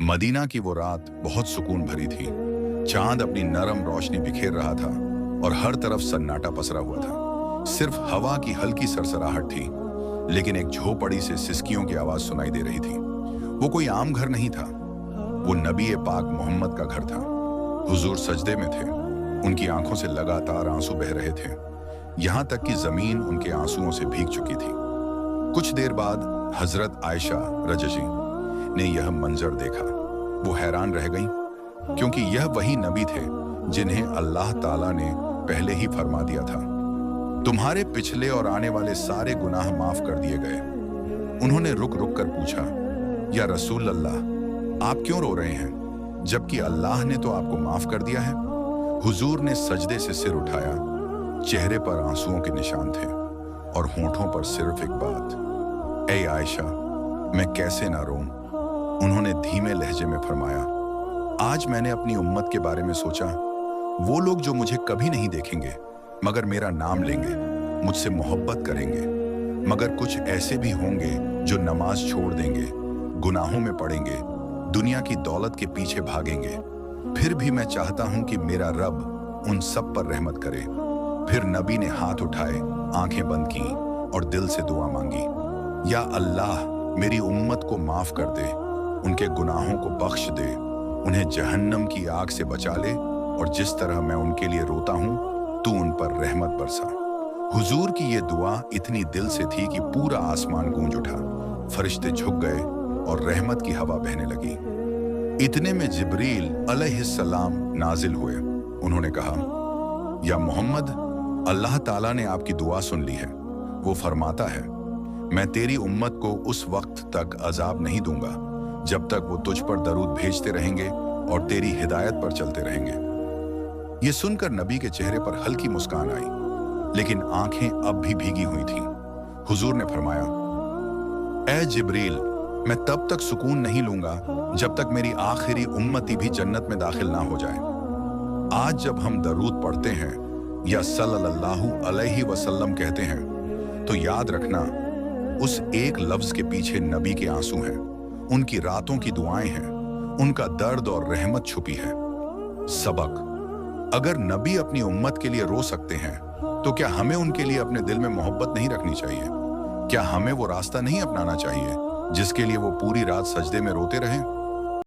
Medina की वो रात बहुत सुकून भरी थी। चांद अपनी नरम रोशनी बिखेर रहा था और हर तरफ सन्नाटा पसरा हुआ था। सिर्फ हवा की हल्की सरसराहट थी, लेकिन एक झोपड़ी से सिसकियों की आवाज सुनाई दे रही थी। वो कोई आम घर नहीं था, वो नबी पाक मोहम्मद का घर था। हुजूर सजदे में थे, उनकी आंखों से लगातार आंसू बह रहे थे, यहां तक कि जमीन उनके आंसुओं से भीग चुकी थी। कुछ देर बाद हजरत आयशा रजशी ने यह मंजर देखा। वो हैरान रह गईं, क्योंकि यह वही नबी थे जिन्हें अल्लाह ताला ने पहले ही फरमा दिया था, तुम्हारे पिछले और आने वाले सारे गुनाह माफ कर दिए गए। उन्होंने रुक रुक कर पूछा, या रसूल अल्लाह, आप क्यों रो रहे हैं, जबकि अल्लाह ने तो आपको माफ कर दिया है। हुजूर ने सजदे से सिर उठाया, चेहरे पर आंसुओं के निशान थे और होंठों पर सिर्फ एक बात, ऐ आयशा, मैं कैसे ना रोऊं। उन्होंने धीमे लहजे में फरमाया, आज मैंने अपनी उम्मत के बारे में सोचा। वो लोग जो मुझे कभी नहीं देखेंगे मगर मेरा नाम लेंगे, मुझसे मोहब्बत करेंगे, मगर कुछ ऐसे भी होंगे जो नमाज छोड़ देंगे, गुनाहों में पड़ेंगे, दुनिया की दौलत के पीछे भागेंगे। फिर भी मैं चाहता हूं कि मेरा रब उन सब पर रहमत करे। फिर नबी ने हाथ उठाए, आंखें बंद की और दिल से दुआ मांगी, या अल्लाह, मेरी उम्मत को माफ कर दे, उनके गुनाहों को बख्श दे, उन्हें जहन्नम की आग से बचा ले, और जिस तरह मैं उनके लिए रोता हूं, तू उन पर रहमत बरसा। हुजूर की ये दुआ इतनी दिल से थी कि पूरा आसमान गूंज उठा, फरिश्ते झुक गए और रहमत की हवा बहने लगी। इतने में जिब्रील अलैहिस्सलाम नाजिल हुए। उन्होंने कहा, या मोहम्मद, अल्लाह ताला ने आपकी दुआ सुन ली है। वो फरमाता है, मैं तेरी उम्मत को उस वक्त तक अजाब नहीं दूंगा जब तक वो तुझ पर दरूद भेजते रहेंगे और तेरी हिदायत पर चलते रहेंगे। ये सुनकर नबी के चेहरे पर हल्की मुस्कान आई, लेकिन आंखें अब भी भीगी हुई थीं। हुजूर ने फरमाया, ऐ जिब्रील, मैं तब तक सुकून नहीं लूंगा जब तक मेरी आखिरी उम्मती भी जन्नत में दाखिल ना हो जाए। आज जब हम दरूद पढ़ते हैं या सल्लल्लाहु अलैहि वसल्लम कहते हैं, तो याद रखना, उस एक लफ्ज के पीछे नबी के आंसू हैं, उनकी रातों की दुआएं हैं, उनका दर्द और रहमत छुपी है। सबक, अगर नबी अपनी उम्मत के लिए रो सकते हैं, तो क्या हमें उनके लिए अपने दिल में मोहब्बत नहीं रखनी चाहिए? क्या हमें वो रास्ता नहीं अपनाना चाहिए जिसके लिए वो पूरी रात सजदे में रोते रहें?